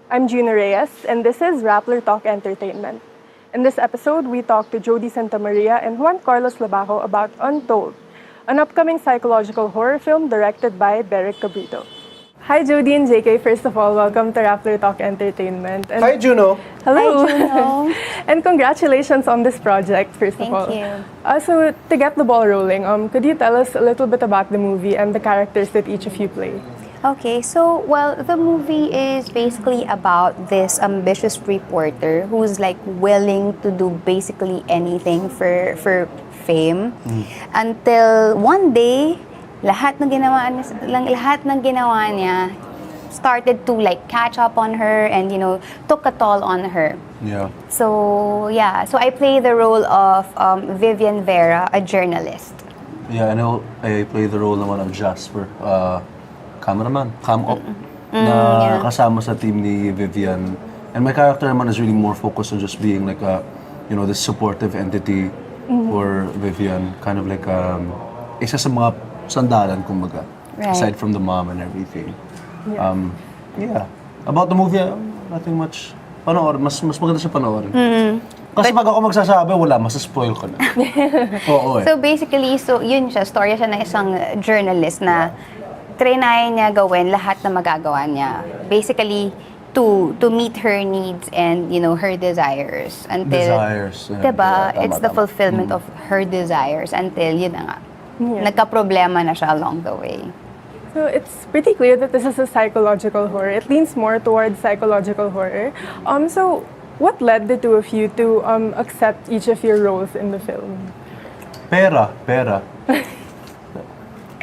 I'm Juno Reyes, and this is Rappler Talk Entertainment. In this episode, we talk to Jodi Sta and Juan Karlos Labajo about Untold, an upcoming psychological horror film directed by Derek Cabrito. Hi, Jodi and JK. First of all, welcome to Rappler Talk Entertainment. And Hi, Juno. hello. Hi, Juno. And congratulations on this project, first of all. Thank you. So, to get the ball rolling, could you tell us a little bit about the movie and the characters that each of you play? Okay, so, well, the movie is basically about this ambitious reporter who's like willing to do basically anything for fame until one day, lahat ng ginawa niya started to like catch up on her and took a toll on her. Yeah. So I play the role of Vivian Vera, a journalist. Yeah, and I play the role naman of Jasper, cameraman, cam-op, na kasama sa team ni Vivian. And my character naman is really more focused on just being like a, this supportive entity for Vivian. Kind of like isa sa mga sandalan, kumbaga. Right. Aside from the mom and everything. Yeah. About the movie, nothing much. Panoorin, mas maganda siya panoorin. Kasi pag ako magsasabi, wala, masaspoil ko na. Oo eh. So basically, yun siya, storya siya ng isang journalist na trinay niya gawin lahat na magagawa niya. Basically, to meet her needs and, her desires. Until, Desires. diba? Yeah, It's the tama. fulfillment of her desires until, yun na nga. Nagka-problema na siya along the way. So it's pretty clear that this is a psychological horror. It leans more towards psychological horror. So what led the two of you to accept each of your roles in the film? Pera.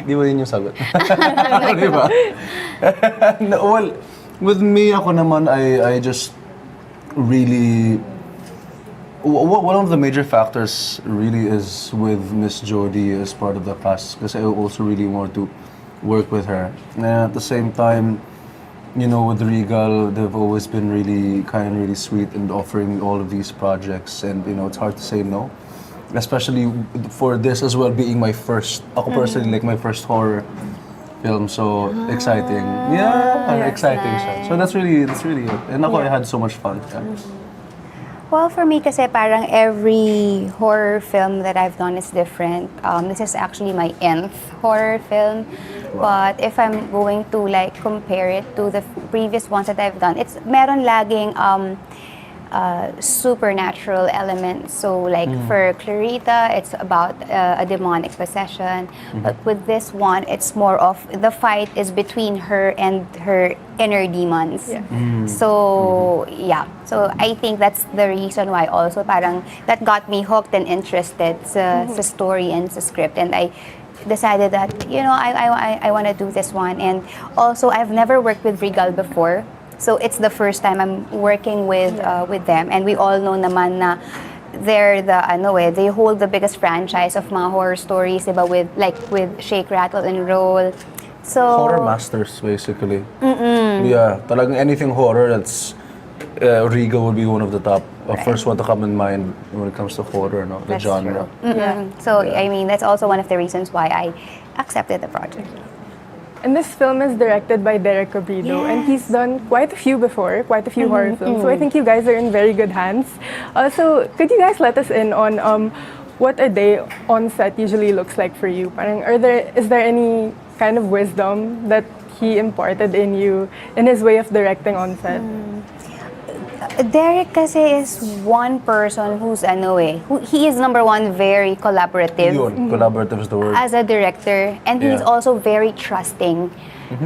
Di ba yun yung sagot? Di ba? No, well, with me, ako naman, I just really... One of the major factors really is with Miss Jodi as part of the cast because I also really want to work with her. And at the same time, with Regal, they've always been really kind, really sweet in offering all of these projects, and it's hard to say no. Especially for this as well being my first, ako personally, like my first horror film, so exciting. Yeah, exciting siya. So that's really it. And ako, I had so much fun. Yeah. Well, for me kasi parang every horror film that I've done is different. This is actually my nth horror film. But if I'm going to like compare it to the previous ones that I've done, meron laging supernatural elements. So like for Clarita, it's about a demonic possession. But with this one, it's more of the fight is between her and her inner demons. Yeah. So so I think that's the reason why also parang that got me hooked and interested sa story and sa script, and I decided that I want to do this one. And also I've never worked with Regal before. So it's the first time I'm working with them, and we all know naman na they're they hold the biggest franchise of mga horror stories, diba, with Shake, Rattle, and Roll. So Horror masters, basically. Yeah, talagang anything horror, that's Regal would be one of the top, first one to come in mind when it comes to horror, no? The that's genre. true. So I mean, that's also one of the reasons why I accepted the project. And this film is directed by Derek Cabrito, and he's done quite a few horror films. So I think you guys are in very good hands. So could you guys let us in on what a day on set usually looks like for you? Parang, is there any kind of wisdom that he imparted in you in his way of directing on set? Derek kasi is one person who's he is number one, very collaborative. Yun, collaborative is the word. As a director, and he's Yeah. also very trusting.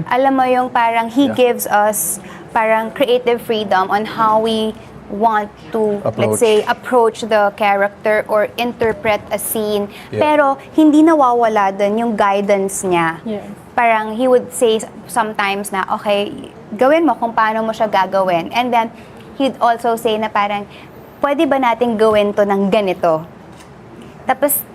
Alam mo yung parang he gives us parang creative freedom on how we want to, let's say, approach the character or interpret a scene. Yeah. Pero hindi nawawala dun yung guidance niya. Yes. Parang he would say sometimes na, okay, gawin mo kung paano mo siya gagawin. And then, he'd also say na parang, pwede ba natin gawin to ng ganito? Tapos,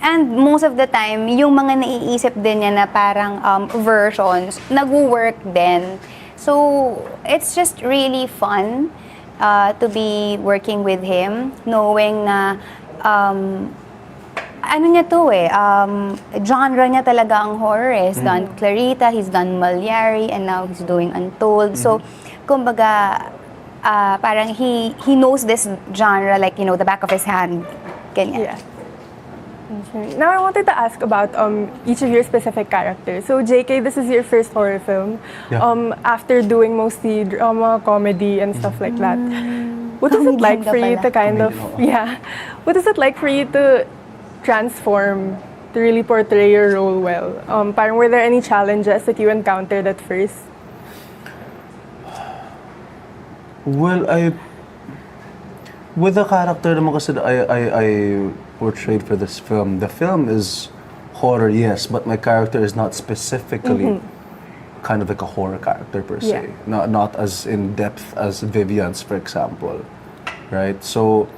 and most of the time, yung mga naiisip din niya na parang versions, nag-work din. So, it's just really fun to be working with him, knowing na ano niya to genre niya talaga ang horror. He's done Clarita, he's done Malyari, and now he's doing Untold. So, kumbaga, parang he knows this genre like, you know, the back of his hand. Ganyan. Yeah. Okay. Now I wanted to ask about each of your specific characters. So JK, this is your first horror film. Yeah. After doing mostly drama, comedy, and stuff like that. What is it like for you to kind of What is it like for you to transform to really portray your role well? Parang were there any challenges that you encountered at first? Well, with the character naman kasi that I portrayed for this film, the film is horror, yes, but my character is not specifically kind of like a horror character per se. Not as in depth as Vivian's, for example, right? So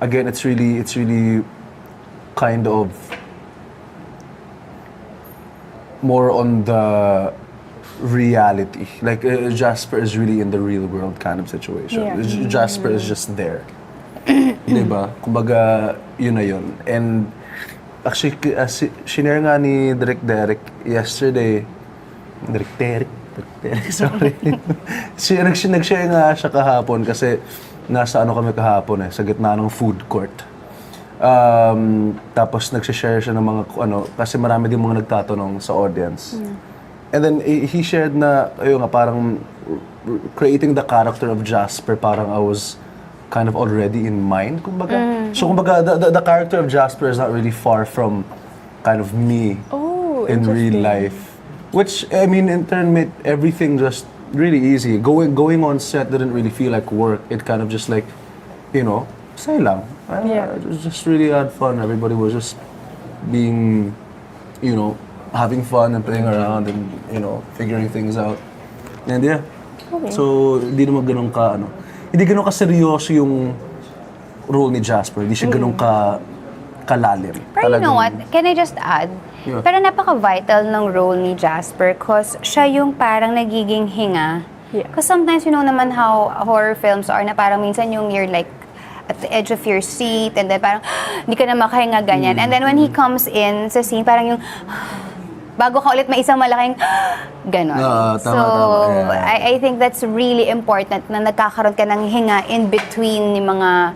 again, it's really kind of more on the reality. Like Jasper is really in the real world kind of situation. Yeah. Jasper is just there. Diba? Kumbaga, yun na yun. And actually, shinare nga ni Derek yesterday. Derek, sorry. Nag-share nga siya kahapon kasi nasa kami kahapon sa gitna ng food court. Tapos nag-share siya ng mga kasi marami din mga nagtatanong sa audience. And then he shared na parang creating the character of Jasper, parang I was kind of already in mind, kumbaga. So kumbaga the character of Jasper is not really far from kind of me in real life. Which I mean, in turn made everything just really easy. Going on set didn't really feel like work. It kind of just like, say lang. It was just really had fun. Everybody was just being, having fun and playing around and, figuring things out. And yeah. Okay. So, hindi naman ganun hindi ganun ka-seryoso yung role ni Jasper. Hindi siya ganun kalalim. Pero you know what? Can I just add? Yeah. Pero napaka-vital ng role ni Jasper because siya yung parang nagiging hinga. Because sometimes you know naman how horror films are na parang minsan yung you're like at the edge of your seat and then parang hindi ka na makahinga ganyan. And then when he comes in sa scene, parang yung bago ka ulit may isang malaking ganon. Tama. I think that's really important na nagkakaroon ka ng hinga in between yung mga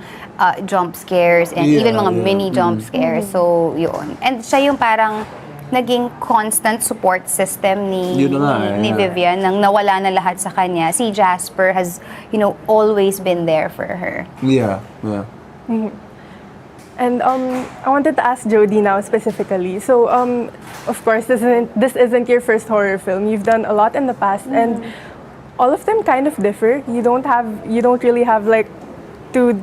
jump scares and even mga mini jump scares. So, yun. And siya yung parang naging constant support system ni Vivian nang nawala na lahat sa kanya. Si Jasper has, always been there for her. Yeah. And I wanted to ask Jodi now specifically. So, of course, this isn't your first horror film. You've done a lot in the past, and all of them kind of differ. You don't really have like two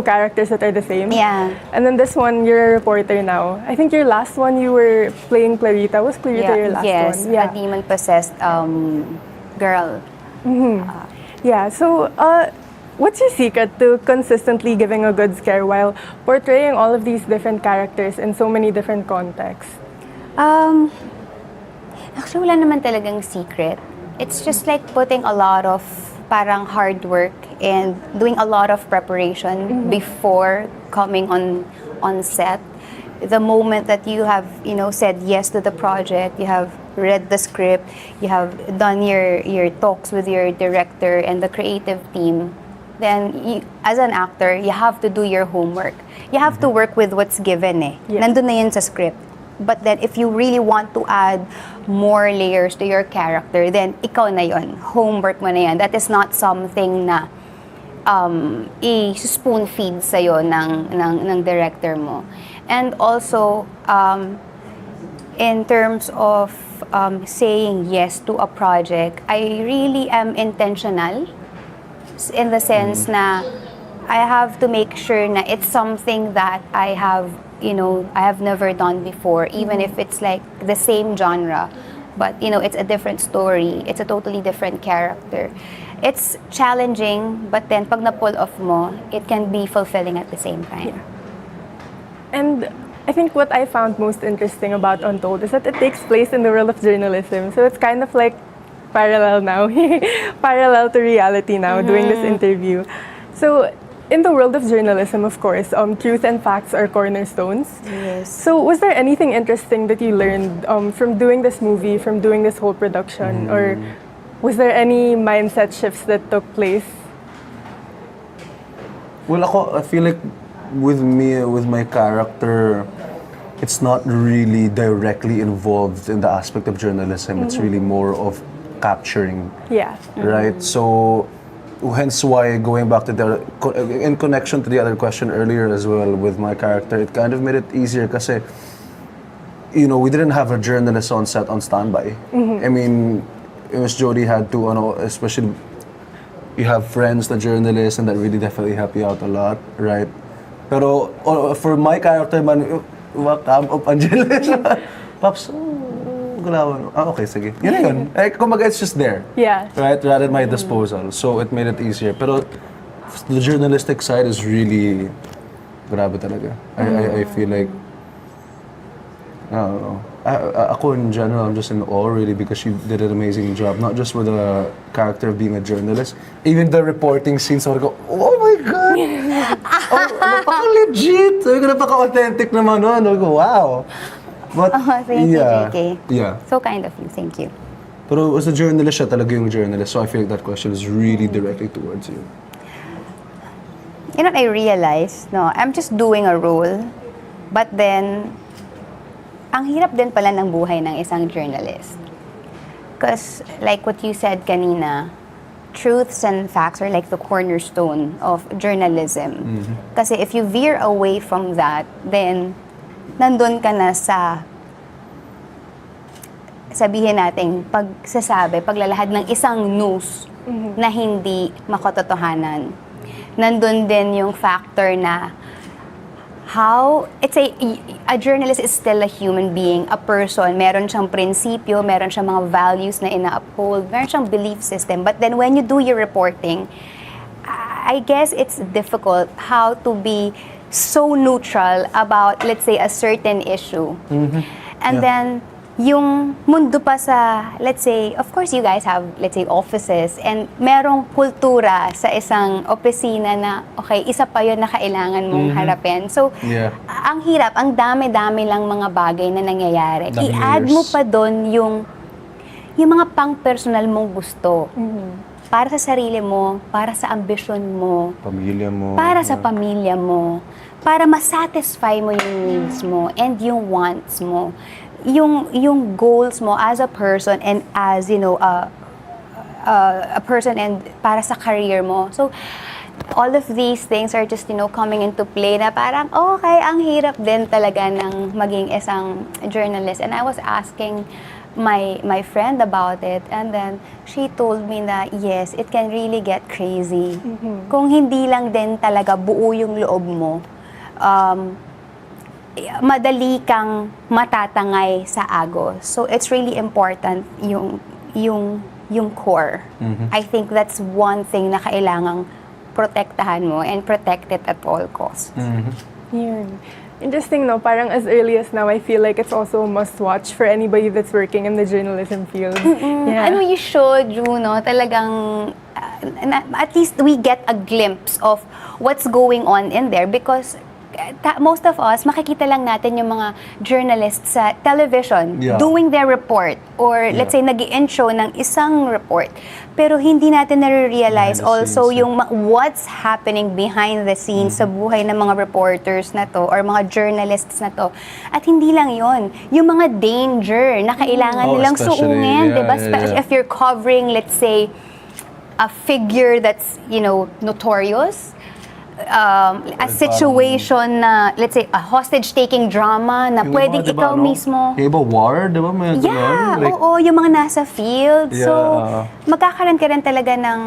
characters that are the same. Yeah. And then this one, you're a reporter now. I think your last one, you were playing Clarita. Was Clarita your last one? Yes, a demon-possessed girl. Yeah. So, what's your secret to consistently giving a good scare while portraying all of these different characters in so many different contexts? Actually, wala naman talagang secret. It's just like putting a lot of parang hard work and doing a lot of preparation before coming on set. The moment that you have, said yes to the project, you have read the script, you have done your talks with your director and the creative team, then as an actor, you have to do your homework. You have to work with what's given Nandun na yun sa script. But then if you really want to add more layers to your character, then ikaw na yun. Homework mo na yan. That is not something na i-spoon feed sa'yo ng director mo. And also, in terms of saying yes to a project, I really am intentional in the sense na I have to make sure na it's something that I have never done before, even if it's like the same genre, but it's a different story, it's a totally different character. It's challenging, but then pag na-pull off mo, it can be fulfilling at the same time. Yeah. And I think what I found most interesting about Untold is that it takes place in the world of journalism. So it's kind of like parallel now, parallel to reality now, doing this interview. So in the world of journalism, of course, truth and facts are cornerstones. Yes. So was there anything interesting that you learned from doing this movie, from doing this whole production, or Was there any mindset shifts that took place? Well, I feel like with me, with my character, it's not really directly involved in the aspect of journalism. It's really more of capturing, Yeah. right? So, hence why going back to in connection to the other question earlier as well with my character, it kind of made it easier kasi, you know, we didn't have a journalist on set on standby. I mean, it was Jodi had to, especially you have friends na journalists and that really definitely help you out a lot, right? Pero for my character man, come up Angeles. Pops, gulawan. Okay, sige. Yun na yun. Kumbaga, it's just there. Yeah. Right? Right at my disposal. So it made it easier. Pero the journalistic side is really grabe talaga. I feel like I don't know. Ako in general, I'm just in awe really because she did an amazing job. Not just with the character of being a journalist, even the reporting scenes, I would go, oh my God! Napaka-legit! Sabi ko, napaka-authentic naman nun. I go, wow! But, Thank you, JK. Yeah. So kind of you. Thank you. Pero as a journalist, siya talaga yung journalist. So I feel like that question is really directly towards you. You know what I realized? No, I'm just doing a role, but then ang hirap din pala ng buhay ng isang journalist. Because like what you said kanina, truths and facts are like the cornerstone of journalism. Kasi if you veer away from that, then nandun ka na sa sabihin natin paglalahad ng isang news na hindi makatotohanan. Nandun din yung factor na a journalist is still a human being, a person. Meron siyang prinsipyo, meron siyang mga values na ina-uphold, meron siyang belief system. But then when you do your reporting, I guess it's difficult how to be so neutral about, let's say, a certain issue. And then, yung mundo pa sa, let's say, of course you guys have, let's say, offices and merong kultura sa isang opisina na, okay, isa pa yun na kailangan mong harapin. So, ang hirap, ang dami-dami lang mga bagay na nangyayari. I-add mo pa doon yung mga pang-personal mong gusto. Para sa sarili mo, para sa ambisyon mo, Pamilya mo. para sa pamilya mo, para ma-satisfy mo yung needs mo and yung wants mo. Yung goals mo as a person and as, you know, a person and para sa career mo. So, all of these things are just, you know, coming into play na parang, okay, ang hirap din talaga ng maging isang journalist. And I was asking my friend about it and then she told me na, yes, it can really get crazy. Kung hindi lang din talaga buo yung loob mo, madali kang matatangay sa agos. So it's really important yung core. I think that's one thing na kailangang protektahan mo and protect it at all costs. Yun. Interesting, no? Parang as early as now, I feel like it's also a must-watch for anybody that's working in the journalism field. Yeah. Ano you should, Juno, talagang at least we get a glimpse of what's going on in there because most of us, makikita lang natin yung mga journalists sa television doing their report or let's say nag-i-intro ng isang report. Pero hindi natin na-realize also yung what's happening behind the scenes sa buhay ng mga reporters na to or mga journalists na to. At hindi lang yon, yung mga danger na kailangan nilang suungin, diba? Especially if you're covering, let's say, a figure that's, you know, notorious, a situation na, let's say, a hostage-taking drama na pwedeng ikaw mismo. Yung iba war, di ba? May Oo, yung mga nasa field. So, magkakaroon ka rin talaga ng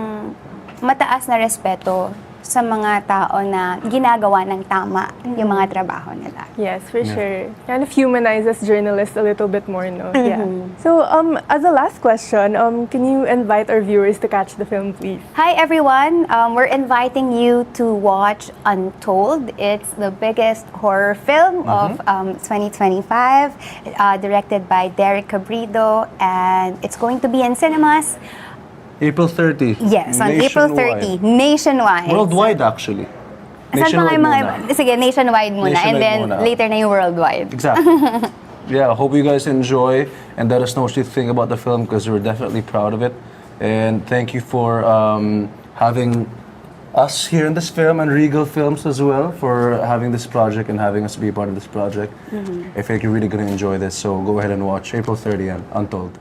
mataas na respeto sa mga tao na ginagawa ng tama yung mga trabaho nila. Yes, for sure. Kind of humanizes journalists a little bit more, no? Yeah. So, as a last question, can you invite our viewers to catch the film, please? Hi everyone! We're inviting you to watch Untold. It's the biggest horror film of 2025, directed by Derek Cabrido, and it's going to be in cinemas. April 30. Yes, on April 30, nationwide. Worldwide, actually. Saan pa kayo mga iba? Sige, nationwide muna. Nationwide and then muna. later na yung worldwide. Exactly. Yeah, hope you guys enjoy and let us know what you think about the film because we're definitely proud of it. And thank you for having us here in this film and Regal Films as well for having this project and having us be a part of this project. I feel like you're really going to enjoy this, so go ahead and watch April 30th, Untold.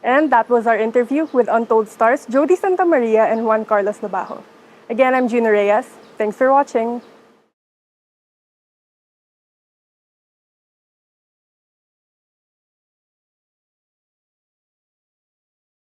And that was our interview with Untold stars Jodi Sta and Juan Karlos Labajo. Again, I'm Juno Reyes. Thanks for watching.